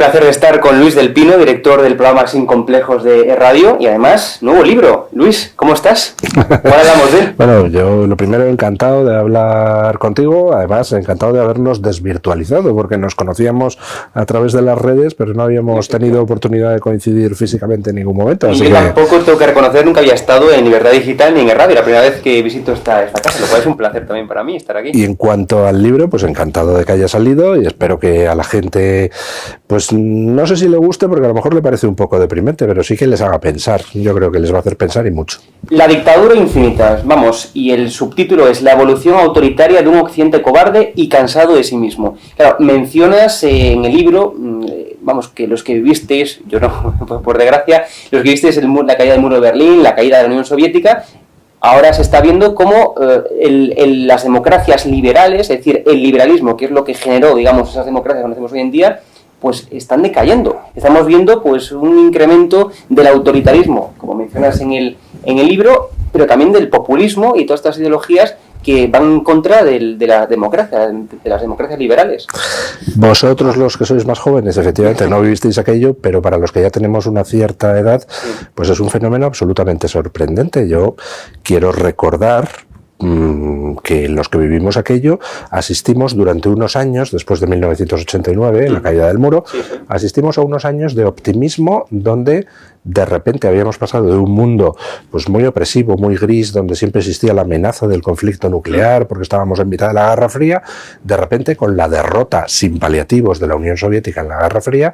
placer de estar con Luis del Pino, director del programa Sin Complejos de Radio, y además, nuevo libro. Luis, ¿cómo estás? ¿Cuál hablamos de él? Bueno, yo lo primero encantado de hablar contigo, además encantado de habernos desvirtualizado, porque nos conocíamos a través de las redes, pero no habíamos tenido oportunidad de coincidir físicamente en ningún momento. Así yo tampoco tengo que reconocer, nunca había estado en Libertad Digital ni en Radio, la primera vez que visito esta casa, lo cual es un placer también para mí estar aquí. Y en cuanto al libro, pues encantado de que haya salido y espero que a la gente, pues no sé si le guste, porque a lo mejor le parece un poco deprimente, pero sí que les haga pensar. Yo creo que les va a hacer pensar y mucho. La dictadura infinita, vamos, y el subtítulo es La evolución autoritaria de un occidente cobarde y cansado de sí mismo. Claro, mencionas en el libro, vamos, que los que vivisteis, yo no, por desgracia, los que vivisteis la caída del muro de Berlín, la caída de la Unión Soviética, ahora se está viendo cómo las democracias liberales, es decir, el liberalismo, que es lo que generó, digamos, esas democracias que conocemos hoy en día, pues están decayendo. Estamos viendo pues un incremento del autoritarismo, como mencionas en el libro, pero también del populismo y todas estas ideologías que van en contra de la democracia, de las democracias liberales. Vosotros, los que sois más jóvenes, efectivamente no vivisteis aquello, pero para los que ya tenemos una cierta edad, pues es un fenómeno absolutamente sorprendente. Yo quiero recordar que los que vivimos aquello asistimos durante unos años, después de 1989, la caída del muro, asistimos a unos años de optimismo donde de repente habíamos pasado de un mundo pues muy opresivo, muy gris, donde siempre existía la amenaza del conflicto nuclear porque estábamos en mitad de la Guerra Fría, de repente con la derrota sin paliativos de la Unión Soviética en la Guerra Fría,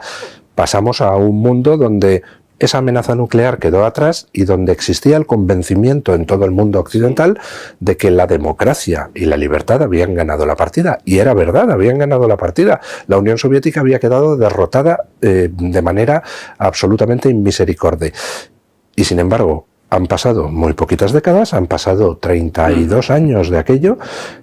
pasamos a un mundo donde esa amenaza nuclear quedó atrás y donde existía el convencimiento en todo el mundo occidental de que la democracia y la libertad habían ganado la partida. Y era verdad, habían ganado la partida. La Unión Soviética había quedado derrotada de manera absolutamente inmisericordia. Y sin embargo, han pasado muy poquitas décadas, han pasado 32 años de aquello,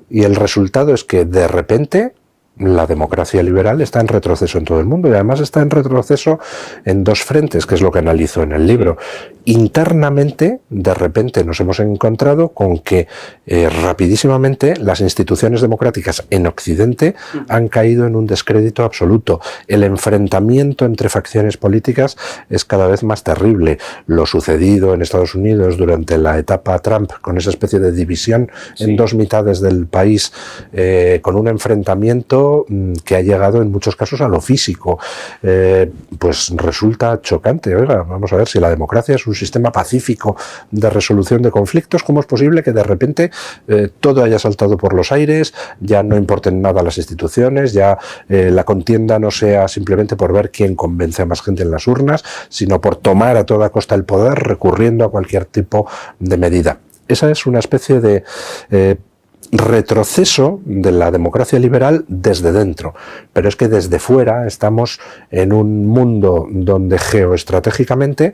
y el resultado es que de repente la democracia liberal está en retroceso en todo el mundo, y además está en retroceso en dos frentes, que es lo que analizo en el libro. Internamente, de repente nos hemos encontrado con que rapidísimamente las instituciones democráticas en Occidente han caído en un descrédito absoluto. El enfrentamiento entre facciones políticas es cada vez más terrible. Lo sucedido en Estados Unidos durante la etapa Trump, con esa especie de división en dos mitades del país, con un enfrentamiento que ha llegado en muchos casos a lo físico, pues resulta chocante. Oiga, vamos a ver, si la democracia es un sistema pacífico de resolución de conflictos, ¿cómo es posible que de repente todo haya saltado por los aires, ya no importen nada las instituciones, ya la contienda no sea simplemente por ver quién convence a más gente en las urnas, sino por tomar a toda costa el poder recurriendo a cualquier tipo de medida? Esa es una especie de retroceso de la democracia liberal desde dentro, pero es que desde fuera estamos en un mundo donde geoestratégicamente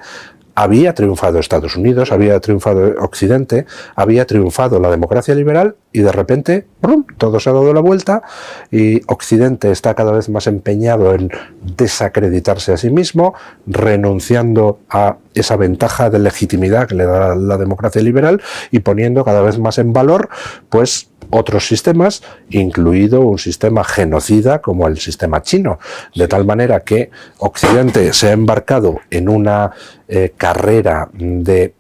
había triunfado Estados Unidos, había triunfado Occidente, había triunfado la democracia liberal, y de repente ¡brum!, todo se ha dado la vuelta y Occidente está cada vez más empeñado en desacreditarse a sí mismo, renunciando a esa ventaja de legitimidad que le da la democracia liberal y poniendo cada vez más en valor pues otros sistemas, incluido un sistema genocida como el sistema chino, de tal manera que Occidente se ha embarcado en una carrera de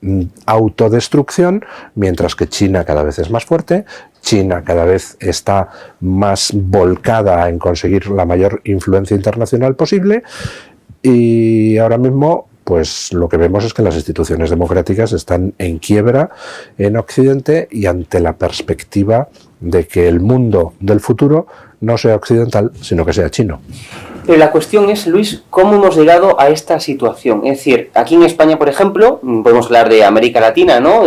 autodestrucción, mientras que China cada vez es más fuerte. China cada vez está más volcada en conseguir la mayor influencia internacional posible, y ahora mismo pues lo que vemos es que las instituciones democráticas están en quiebra en Occidente, y ante la perspectiva de que el mundo del futuro no sea occidental, sino que sea chino. Pero la cuestión es, Luis, ¿cómo hemos llegado a esta situación? Es decir, aquí en España, por ejemplo, podemos hablar de América Latina, ¿no?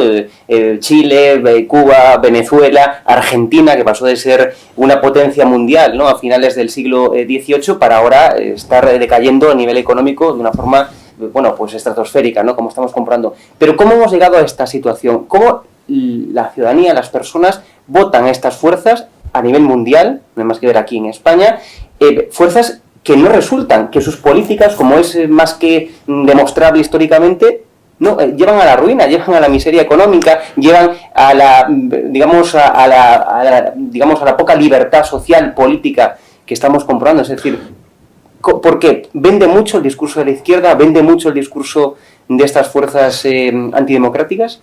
Chile, Cuba, Venezuela, Argentina, que pasó de ser una potencia mundial, ¿no?, a finales del siglo XVIII, para ahora estar decayendo a nivel económico de una forma, bueno, pues estratosférica, ¿no?, como estamos comprando. Pero ¿cómo hemos llegado a esta situación? ¿Cómo la ciudadanía, las personas, votan a estas fuerzas a nivel mundial, no hay más que ver aquí en España, fuerzas que no resultan, que sus políticas, como es más que demostrable históricamente, no, llevan a la ruina, llevan a la miseria económica, llevan a la, digamos, a la poca libertad social, política que estamos comprobando? Es decir, ¿Por qué? ¿Vende mucho el discurso de la izquierda? ¿Vende mucho el discurso de estas fuerzas antidemocráticas?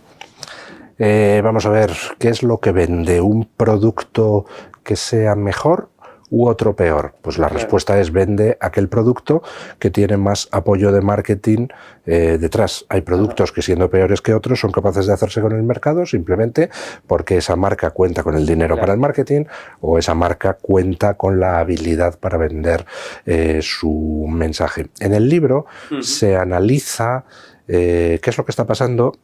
Vamos a ver, ¿qué es lo que vende? ¿Un producto que sea mejor u otro peor? Pues la respuesta es: vende aquel producto que tiene más apoyo de marketing detrás. Hay productos que, siendo peores que otros, son capaces de hacerse con el mercado simplemente porque esa marca cuenta con el dinero para el marketing, o esa marca cuenta con la habilidad para vender su mensaje. En el libro se analiza qué es lo que está pasando,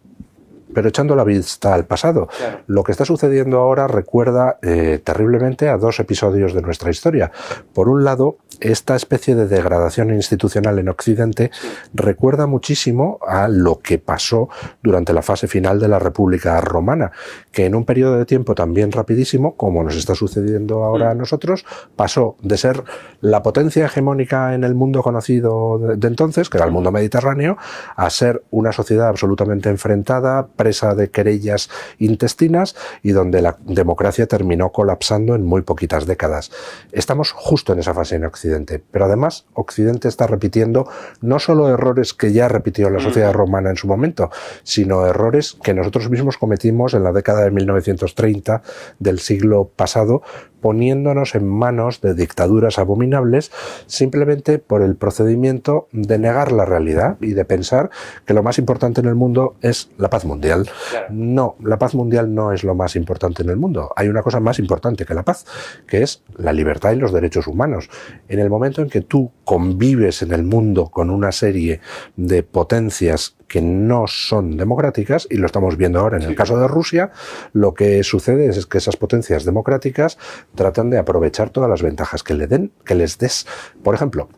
pero echando la vista al pasado. Claro. Lo que está sucediendo ahora recuerda terriblemente a dos episodios de nuestra historia. Por un lado, esta especie de degradación institucional en Occidente recuerda muchísimo a lo que pasó durante la fase final de la República Romana, que en un periodo de tiempo también rapidísimo, como nos está sucediendo ahora a nosotros, pasó de ser la potencia hegemónica en el mundo conocido de entonces, que era el mundo mediterráneo, a ser una sociedad absolutamente enfrentada, presa de querellas intestinas, y donde la democracia terminó colapsando en muy poquitas décadas. Estamos justo en esa fase en Occidente, pero además Occidente está repitiendo no solo errores que ya repitió la sociedad romana en su momento, sino errores que nosotros mismos cometimos en la década de 1930 del siglo pasado, poniéndonos en manos de dictaduras abominables simplemente por el procedimiento de negar la realidad y de pensar que lo más importante en el mundo es la paz mundial. Claro. No, la paz mundial no es lo más importante en el mundo. Hay una cosa más importante que la paz, que es la libertad y los derechos humanos. En el momento en que tú convives en el mundo con una serie de potencias que no son democráticas, y lo estamos viendo ahora en el caso de Rusia, lo que sucede es que esas potencias democráticas tratan de aprovechar todas las ventajas que les des. Por ejemplo,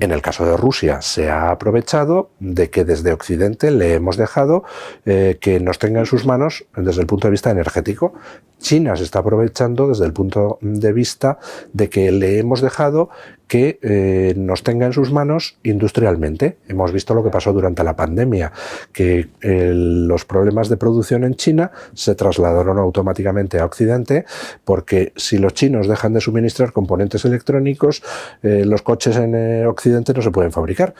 en el caso de Rusia se ha aprovechado de que desde Occidente le hemos dejado que nos tenga en sus manos desde el punto de vista energético. China se está aprovechando desde el punto de vista de que le hemos dejado que nos tenga en sus manos industrialmente. Hemos visto lo que pasó durante la pandemia, que los problemas de producción en China se trasladaron automáticamente a Occidente, porque si los chinos dejan de suministrar componentes electrónicos, los coches en Occidente no se pueden fabricar.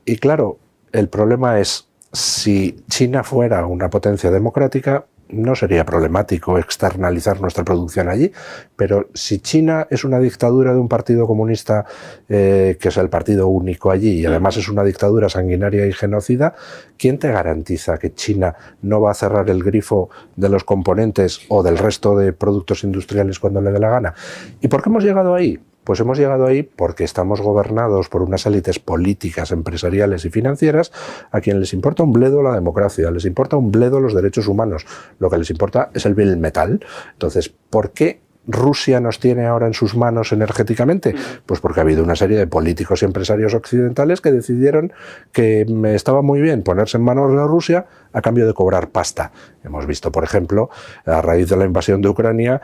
Y claro, el problema es, si China fuera una potencia democrática, no sería problemático externalizar nuestra producción allí, pero si China es una dictadura de un partido comunista que es el partido único allí, y además es una dictadura sanguinaria y genocida, ¿quién te garantiza que China no va a cerrar el grifo de los componentes o del resto de productos industriales cuando le dé la gana? ¿Y por qué hemos llegado ahí? Pues hemos llegado ahí porque estamos gobernados por unas élites políticas, empresariales y financieras a quienes les importa un bledo la democracia, les importa un bledo los derechos humanos, lo que les importa es el bill metal. Entonces, ¿por qué Rusia nos tiene ahora en sus manos energéticamente? Pues porque ha habido una serie de políticos y empresarios occidentales que decidieron que me estaba muy bien ponerse en manos de Rusia a cambio de cobrar pasta. Hemos visto, por ejemplo, a raíz de la invasión de Ucrania,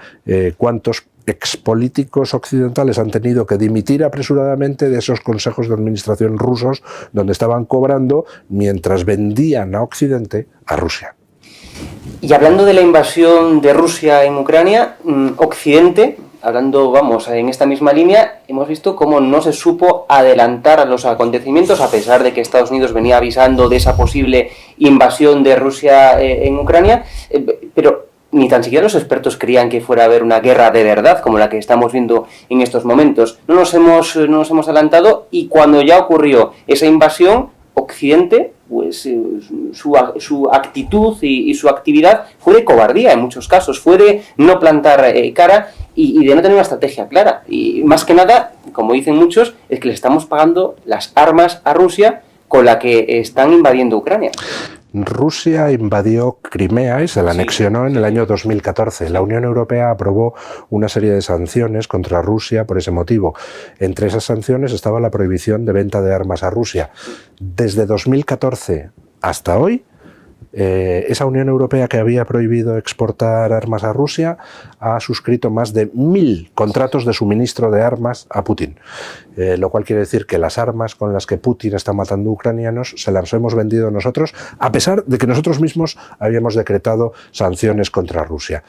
cuántos expolíticos occidentales han tenido que dimitir apresuradamente de esos consejos de administración rusos donde estaban cobrando mientras vendían a Occidente a Rusia. Y hablando de la invasión de Rusia en Ucrania, Occidente, hablando, vamos, en esta misma línea, hemos visto cómo no se supo adelantar a los acontecimientos, a pesar de que Estados Unidos venía avisando de esa posible invasión de Rusia en Ucrania, pero ni tan siquiera los expertos creían que fuera a haber una guerra de verdad, como la que estamos viendo en estos momentos. No nos hemos adelantado, y cuando ya ocurrió esa invasión, Occidente, pues su actitud y su actividad fue de cobardía en muchos casos, fue de no plantar cara y de no tener una estrategia clara. Y más que nada, como dicen muchos, es que le estamos pagando las armas a Rusia con la que están invadiendo Ucrania. Rusia invadió Crimea y se la anexionó en el año 2014. La Unión Europea aprobó una serie de sanciones contra Rusia por ese motivo. Entre esas sanciones estaba la prohibición de venta de armas a Rusia. Desde 2014 hasta hoy, esa Unión Europea que había prohibido exportar armas a Rusia ha suscrito más de 1000 contratos de suministro de armas a Putin, lo cual quiere decir que las armas con las que Putin está matando ucranianos se las hemos vendido nosotros, a pesar de que nosotros mismos habíamos decretado sanciones contra Rusia.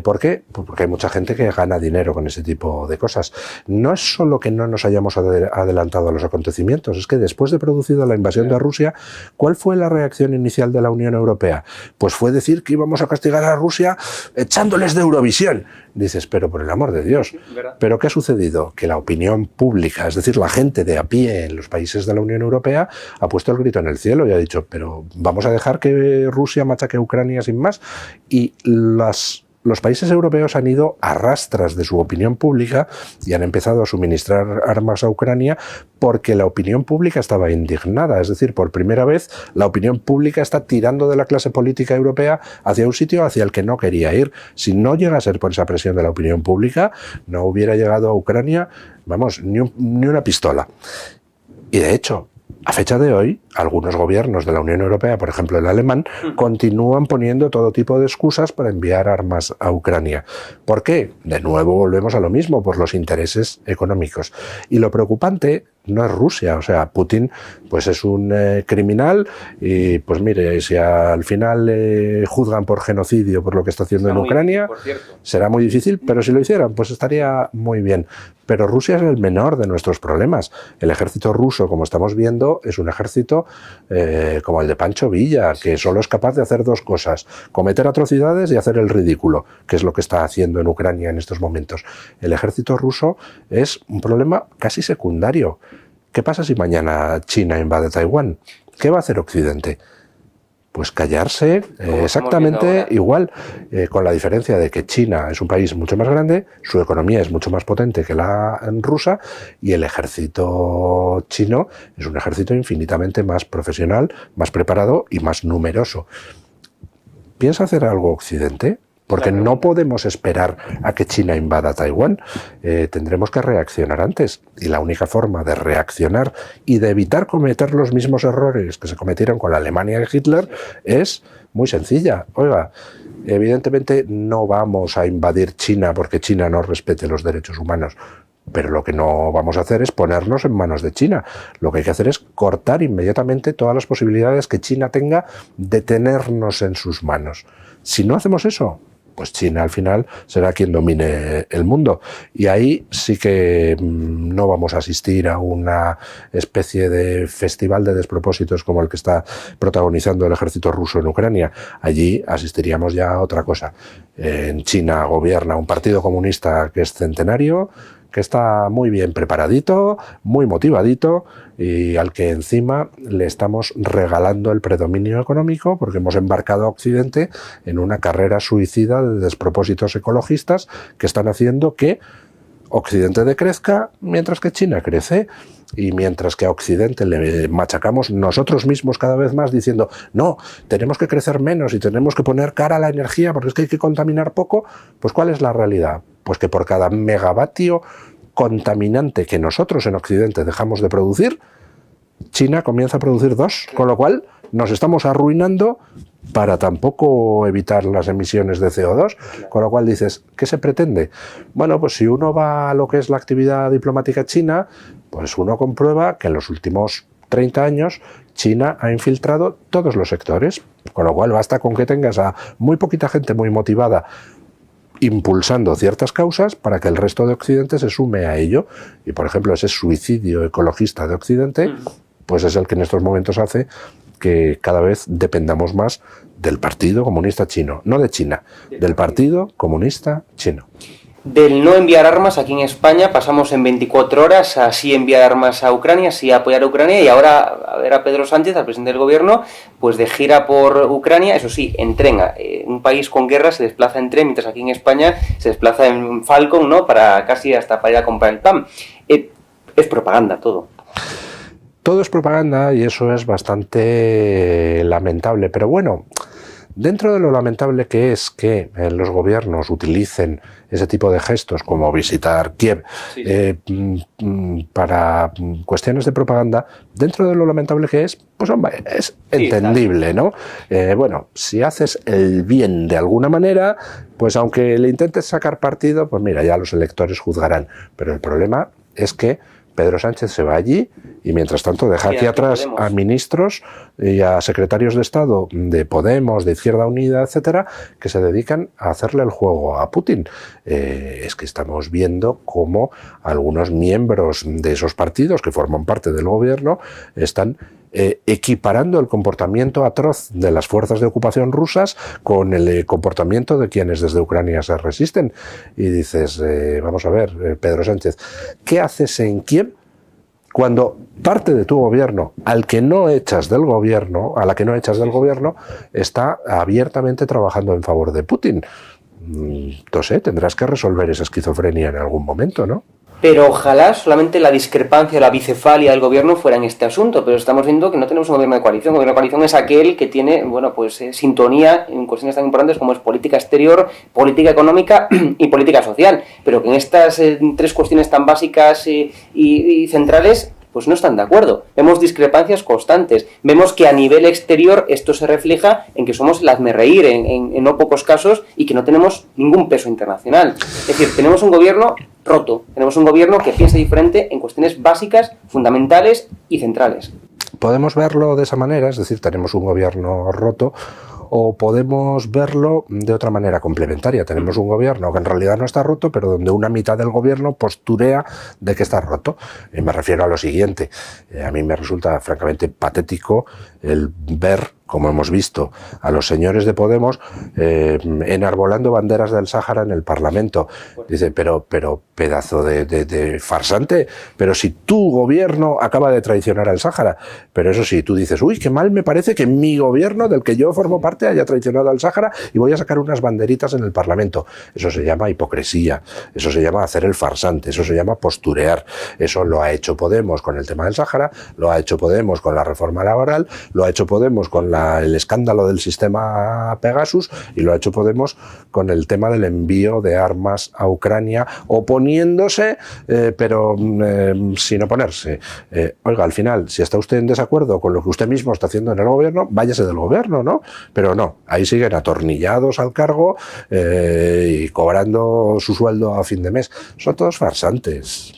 ¿Por qué? Pues porque hay mucha gente que gana dinero con ese tipo de cosas. No es solo que no nos hayamos adelantado a los acontecimientos, es que después de producida la invasión de Rusia, ¿cuál fue la reacción inicial de la Unión Europea? Pues fue decir que íbamos a castigar a Rusia echándoles de Eurovisión. Dices, pero por el amor de Dios. ¿Pero qué ha sucedido? Que la opinión pública, es decir, la gente de a pie en los países de la Unión Europea, ha puesto el grito en el cielo y ha dicho, pero ¿vamos a dejar que Rusia machaque a Ucrania sin más? Y los países europeos han ido a rastras de su opinión pública y han empezado a suministrar armas a Ucrania porque la opinión pública estaba indignada. Es decir, por primera vez la opinión pública está tirando de la clase política europea hacia un sitio hacia el que no quería ir. Si no llega a ser por esa presión de la opinión pública, no hubiera llegado a Ucrania, vamos, ni una pistola. Y de hecho, a fecha de hoy, algunos gobiernos de la Unión Europea, por ejemplo el alemán, continúan poniendo todo tipo de excusas para enviar armas a Ucrania. ¿Por qué? De nuevo volvemos a lo mismo, por los intereses económicos. Y lo preocupante no es Rusia, o sea, Putin pues es un criminal y pues mire, si al final juzgan por genocidio por lo que está haciendo en Ucrania, será muy difícil, pero si lo hicieran pues estaría muy bien. Pero Rusia es el menor de nuestros problemas. El ejército ruso, como estamos viendo, es un ejército como el de Pancho Villa, que solo es capaz de hacer dos cosas: cometer atrocidades y hacer el ridículo, que es lo que está haciendo en Ucrania en estos momentos. El ejército ruso es un problema casi secundario. ¿Qué pasa si mañana China invade Taiwán? ¿Qué va a hacer Occidente? Pues callarse exactamente igual, con la diferencia de que China es un país mucho más grande, su economía es mucho más potente que la rusa y el ejército chino es un ejército infinitamente más profesional, más preparado y más numeroso. ¿Piensa hacer algo Occidente? Porque no podemos esperar a que China invada Taiwán. Tendremos que reaccionar antes. Y la única forma de reaccionar y de evitar cometer los mismos errores que se cometieron con la Alemania de Hitler es muy sencilla. Oiga, evidentemente no vamos a invadir China porque China no respete los derechos humanos. Pero lo que no vamos a hacer es ponernos en manos de China. Lo que hay que hacer es cortar inmediatamente todas las posibilidades que China tenga de tenernos en sus manos. Si no hacemos eso, pues China al final será quien domine el mundo. Y ahí sí que no vamos a asistir a una especie de festival de despropósitos como el que está protagonizando el ejército ruso en Ucrania. Allí asistiríamos ya a otra cosa. En China gobierna un partido comunista que es centenario, que está muy bien preparadito, muy motivadito y al que encima le estamos regalando el predominio económico porque hemos embarcado a Occidente en una carrera suicida de despropósitos ecologistas que están haciendo que Occidente decrezca mientras que China crece. Y mientras que a Occidente le machacamos nosotros mismos cada vez más diciendo no, tenemos que crecer menos y tenemos que poner cara a la energía porque es que hay que contaminar poco, pues ¿cuál es la realidad? Pues que por cada megavatio contaminante que nosotros en Occidente dejamos de producir, China comienza a producir 2, con lo cual nos estamos arruinando para tampoco evitar las emisiones de CO2, con lo cual dices, ¿qué se pretende? Bueno, pues si uno va a lo que es la actividad diplomática china, pues uno comprueba que en los últimos 30 años China ha infiltrado todos los sectores, con lo cual basta con que tengas a muy poquita gente muy motivada impulsando ciertas causas para que el resto de Occidente se sume a ello. Y por ejemplo, ese suicidio ecologista de Occidente, pues es el que en estos momentos hace que cada vez dependamos más del Partido Comunista Chino, no de China, del Partido Comunista Chino. Del no enviar armas aquí en España pasamos en 24 horas a sí enviar armas a Ucrania, sí apoyar a Ucrania y ahora a ver a Pedro Sánchez, al presidente del gobierno, pues de gira por Ucrania, eso sí, en tren. Un país con guerra se desplaza en tren, mientras aquí en España se desplaza en Falcon, ¿no? Casi hasta para ir a comprar el pan. Es propaganda todo. Todo es propaganda y eso es bastante lamentable, pero bueno, Dentro de lo lamentable que es que los gobiernos utilicen ese tipo de gestos como visitar Kiev para cuestiones de propaganda, dentro de lo lamentable que es, pues hombre, es entendible, ¿no? Bueno, si haces el bien de alguna manera, pues aunque le intentes sacar partido, pues mira, ya los electores juzgarán. Pero el problema es que Pedro Sánchez se va allí y mientras tanto deja aquí atrás a ministros y a secretarios de Estado de Podemos, de Izquierda Unida, etcétera, que se dedican a hacerle el juego a Putin. Es que estamos viendo cómo algunos miembros de esos partidos que forman parte del gobierno están equiparando el comportamiento atroz de las fuerzas de ocupación rusas con el comportamiento de quienes desde Ucrania se resisten. Y dices, vamos a ver, Pedro Sánchez, ¿qué haces en Kiev cuando parte de tu gobierno, a la que no echas del gobierno, está abiertamente trabajando en favor de Putin? No sé, tendrás que resolver esa esquizofrenia en algún momento, ¿no? Pero ojalá solamente la discrepancia o la bicefalia del gobierno fuera en este asunto, pero estamos viendo que no tenemos un gobierno de coalición. Un gobierno de coalición es aquel que tiene, bueno, pues sintonía en cuestiones tan importantes como es política exterior, política económica y política social, pero que en estas tres cuestiones tan básicas y centrales pues no están de acuerdo. Vemos discrepancias constantes. Vemos que a nivel exterior esto se refleja en que somos el hazmerreír en no pocos casos y que no tenemos ningún peso internacional. Es decir, tenemos un gobierno roto. Tenemos un gobierno que piensa diferente en cuestiones básicas, fundamentales y centrales. Podemos verlo de esa manera, es decir, tenemos un gobierno roto, o podemos verlo de otra manera complementaria. Tenemos un gobierno que en realidad no está roto, pero donde una mitad del gobierno posturea de que está roto. Y me refiero a lo siguiente. A mí me resulta francamente patético el ver, como hemos visto, a los señores de Podemos enarbolando banderas del Sáhara en el Parlamento. Dice, pero pedazo de farsante, pero si tu gobierno acaba de traicionar al Sáhara. Pero eso sí, tú dices, uy, qué mal me parece que mi gobierno, del que yo formo parte, haya traicionado al Sáhara y voy a sacar unas banderitas en el Parlamento. Eso se llama hipocresía, eso se llama hacer el farsante, eso se llama posturear. Eso lo ha hecho Podemos con el tema del Sáhara, lo ha hecho Podemos con la reforma laboral, lo ha hecho Podemos con el escándalo del sistema Pegasus y lo ha hecho Podemos con el tema del envío de armas a Ucrania, oponiéndose, pero sin oponerse. Oiga, al final, si está usted en desacuerdo con lo que usted mismo está haciendo en el gobierno, váyase del gobierno, ¿no? Pero no, ahí siguen atornillados al cargo y cobrando su sueldo a fin de mes. Son todos farsantes.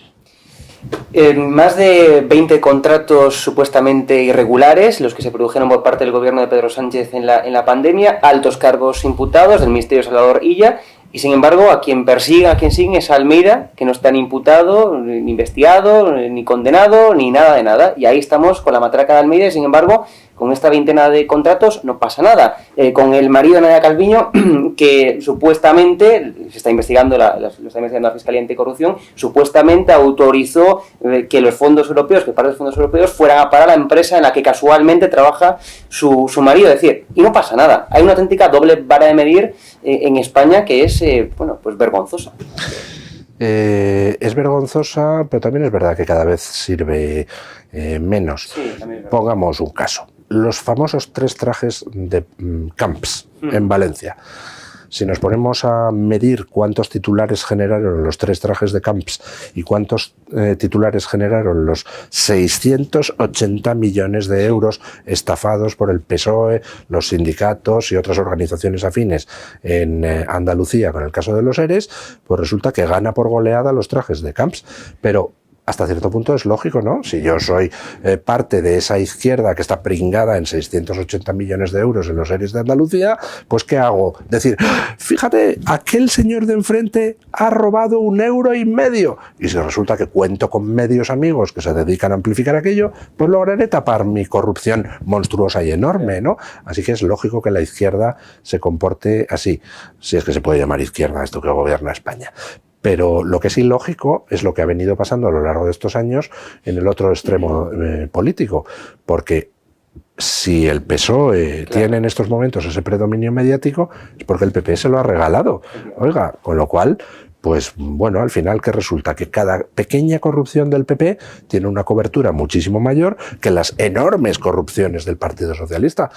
Más de 20 contratos supuestamente irregulares, los que se produjeron por parte del gobierno de Pedro Sánchez en la pandemia, altos cargos imputados del Ministerio Salvador Illa, y sin embargo a quien siguen es Almeida, que no está ni imputado, ni investigado, ni condenado, ni nada de nada. Y ahí estamos con la matraca de Almeida y sin embargo con esta veintena de contratos no pasa nada. Con el marido de Nadia Calviño, que supuestamente, se está investigando lo está investigando la Fiscalía Anticorrupción, supuestamente autorizó que los fondos europeos, que parte de los fondos europeos fueran a parar a la empresa en la que casualmente trabaja su marido. Es decir, y no pasa nada. Hay una auténtica doble vara de medir en España que es, pues vergonzosa. Es vergonzosa, pero también es verdad que cada vez sirve menos. Sí, pongamos un caso. Los famosos 3 trajes de Camps en Valencia. Si nos ponemos a medir cuántos titulares generaron los 3 trajes de Camps y cuántos titulares generaron los 680 millones de euros estafados por el PSOE, los sindicatos y otras organizaciones afines en Andalucía con el caso de los ERES, pues resulta que gana por goleada los trajes de Camps. Pero hasta cierto punto es lógico, ¿no? Si yo soy parte de esa izquierda que está pringada en 680 millones de euros en los ERES de Andalucía, pues ¿qué hago? Decir, fíjate, aquel señor de enfrente ha robado 1,5 euros. Y si resulta que cuento con medios amigos que se dedican a amplificar aquello, pues lograré tapar mi corrupción monstruosa y enorme, ¿no? Así que es lógico que la izquierda se comporte así, si es que se puede llamar izquierda esto que gobierna España. Pero lo que es ilógico es lo que ha venido pasando a lo largo de estos años en el otro extremo político, porque si el PSOE tiene en estos momentos ese predominio mediático es porque el PP se lo ha regalado. Oiga, con lo cual, pues bueno, al final ¿qué resulta? Que cada pequeña corrupción del PP tiene una cobertura muchísimo mayor que las enormes corrupciones del Partido Socialista.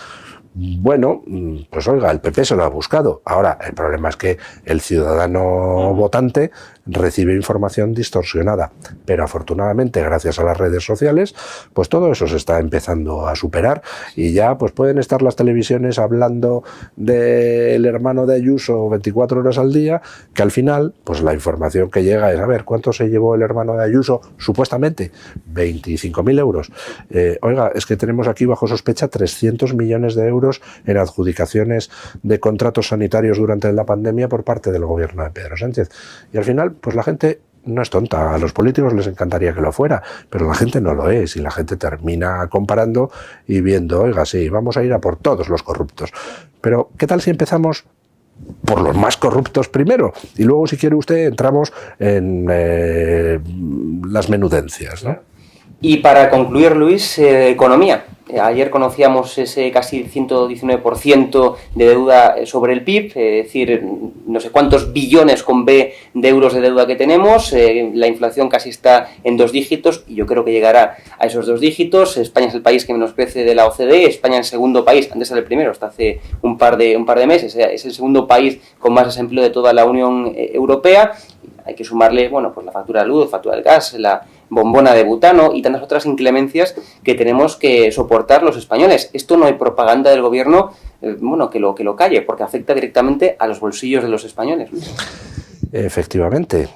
Bueno, pues oiga, el PP se lo ha buscado. Ahora, el problema es que el ciudadano votante recibe información distorsionada, pero afortunadamente, gracias a las redes sociales, pues todo eso se está empezando a superar y ya pues pueden estar las televisiones hablando del hermano de Ayuso 24 horas al día, que al final, pues la información que llega es, a ver, ¿cuánto se llevó el hermano de Ayuso? Supuestamente 25.000 euros. Oiga, es que tenemos aquí bajo sospecha 300 millones de euros en adjudicaciones de contratos sanitarios durante la pandemia por parte del gobierno de Pedro Sánchez. Y al final, pues la gente no es tonta. A los políticos les encantaría que lo fuera, pero la gente no lo es y la gente termina comparando y viendo, oiga, sí, vamos a ir a por todos los corruptos. Pero, ¿qué tal si empezamos por los más corruptos primero? Y luego, si quiere usted, entramos en las menudencias, ¿no? Y para concluir, Luis, economía. Ayer conocíamos ese casi 119% de deuda sobre el PIB, es decir, no sé cuántos billones con B de euros de deuda que tenemos, la inflación casi está en 2 dígitos y yo creo que llegará a esos 2 dígitos. España es el país que menos crece de la OCDE, España es el segundo país, antes era el primero, hasta hace un par de meses, es el segundo país con más desempleo de toda la Unión Europea. Hay que sumarle, bueno, pues la factura de luz, factura del gas, la bombona de butano y tantas otras inclemencias que tenemos que soportar los españoles. Esto no hay propaganda del gobierno, bueno, que lo calle, porque afecta directamente a los bolsillos de los españoles. Efectivamente.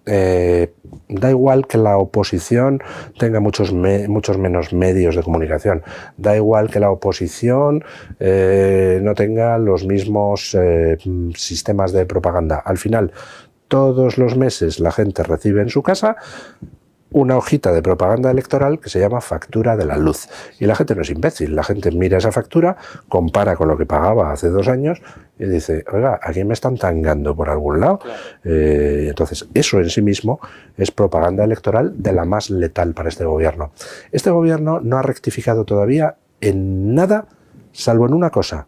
Da igual que la oposición tenga muchos menos medios de comunicación, da igual que la oposición no tenga los mismos sistemas de propaganda. Al final, todos los meses la gente recibe en su casa una hojita de propaganda electoral que se llama factura de la luz. Y la gente no es imbécil, la gente mira esa factura, compara con lo que pagaba hace 2 años y dice, oiga, aquí me están tangando por algún lado. Claro. Entonces, eso en sí mismo es propaganda electoral de la más letal para este gobierno. Este gobierno no ha rectificado todavía en nada, salvo en una cosa.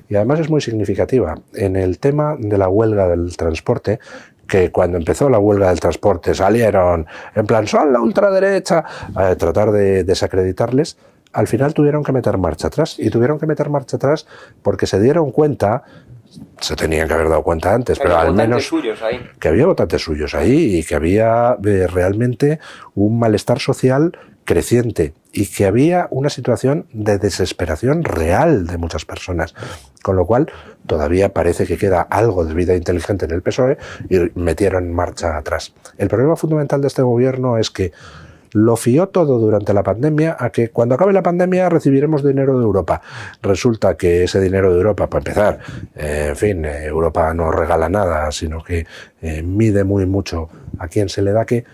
Y además es muy significativa. En el tema de la huelga del transporte, que cuando empezó la huelga del transporte salieron en plan, son la ultraderecha, a tratar de desacreditarles, al final tuvieron que meter marcha atrás. Y tuvieron que meter marcha atrás porque se dieron cuenta, se tenían que haber dado cuenta antes, pero al menos que había votantes suyos ahí y que había realmente un malestar social creciente y que había una situación de desesperación real de muchas personas, con lo cual todavía parece que queda algo de vida inteligente en el PSOE y metieron marcha atrás. El problema fundamental de este gobierno es que lo fió todo durante la pandemia a que cuando acabe la pandemia recibiremos dinero de Europa. Resulta que ese dinero de Europa, para empezar, en fin, Europa no regala nada, sino que mide muy mucho a quién se le da qué.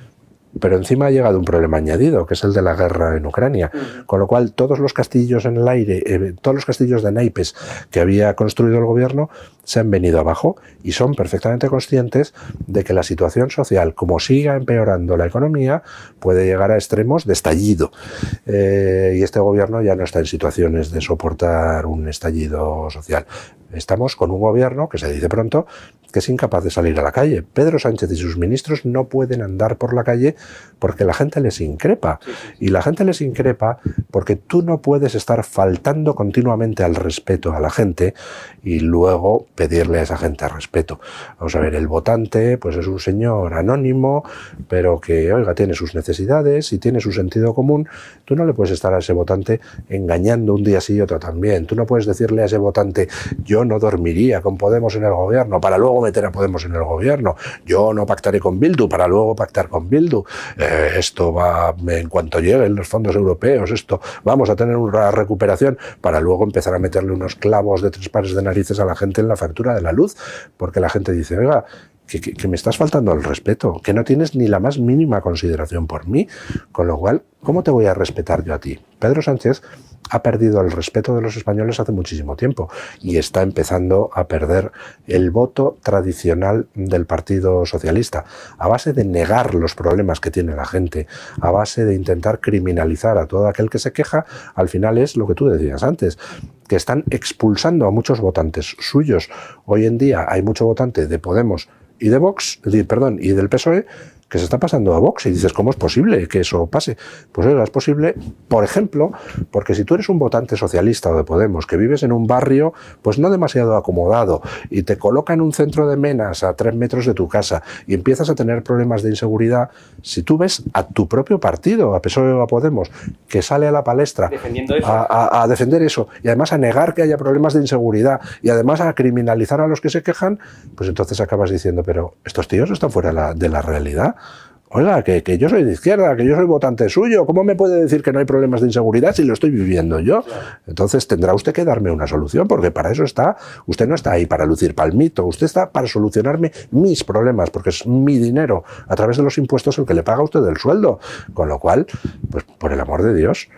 Pero encima ha llegado un problema añadido, que es el de la guerra en Ucrania. Con lo cual, todos los castillos en el aire, todos los castillos de naipes que había construido el gobierno se han venido abajo y son perfectamente conscientes de que la situación social, como siga empeorando la economía, puede llegar a extremos de estallido. Y este gobierno ya no está en situaciones de soportar un estallido social. Estamos con un gobierno, que se dice pronto, que es incapaz de salir a la calle. Pedro Sánchez y sus ministros no pueden andar por la calle porque la gente les increpa. Y la gente les increpa porque tú no puedes estar faltando continuamente al respeto a la gente y luego pedirle a esa gente respeto. Vamos a ver, el votante pues es un señor anónimo, pero que, oiga, tiene sus necesidades y tiene su sentido común. Tú no le puedes estar a ese votante engañando un día sí y otro también. Tú no puedes decirle a ese votante, yo no dormiría con Podemos en el gobierno para luego meter a Podemos en el gobierno. Yo no pactaré con Bildu para luego pactar con Bildu. Esto va, en cuanto lleguen los fondos europeos, esto vamos a tener una recuperación para luego empezar a meterle unos clavos de 3 pares de narices a la gente en la factura de la luz, porque la gente dice, oiga, que me estás faltando al respeto, que no tienes ni la más mínima consideración por mí, con lo cual, ¿cómo te voy a respetar yo a ti? Pedro Sánchez ha perdido el respeto de los españoles hace muchísimo tiempo y está empezando a perder el voto tradicional del Partido Socialista, a base de negar los problemas que tiene la gente, a base de intentar criminalizar a todo aquel que se queja. Al final es lo que tú decías antes, que están expulsando a muchos votantes suyos. Hoy en día hay mucho votante de Podemos y de Vox, y del PSOE, que se está pasando a Vox, y dices, ¿cómo es posible que eso pase? Pues oiga, es posible, por ejemplo, porque si tú eres un votante socialista o de Podemos, que vives en un barrio pues no demasiado acomodado, y te colocan un centro de menas a 3 metros de tu casa, y empiezas a tener problemas de inseguridad, si tú ves a tu propio partido, a PSOE o a Podemos, que sale a la palestra defendiendo eso, a defender eso, y además a negar que haya problemas de inseguridad, y además a criminalizar a los que se quejan, pues entonces acabas diciendo, pero estos tíos están fuera de la realidad. Oiga, que yo soy de izquierda, que yo soy votante suyo, ¿cómo me puede decir que no hay problemas de inseguridad si lo estoy viviendo yo? Claro. Entonces tendrá usted que darme una solución, porque para eso está, usted no está ahí para lucir palmito, usted está para solucionarme mis problemas, porque es mi dinero, a través de los impuestos el que le paga a usted el sueldo, con lo cual, pues por el amor de Dios.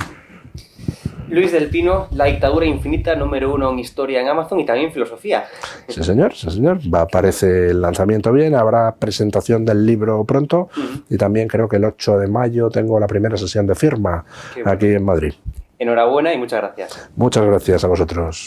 Luis del Pino, La dictadura infinita, #1 en historia en Amazon y también filosofía. Sí, señor, sí, señor. Aparece el lanzamiento bien, habrá presentación del libro pronto y también creo que el 8 de mayo tengo la primera sesión de firma aquí en Madrid. Enhorabuena y muchas gracias. Muchas gracias a vosotros.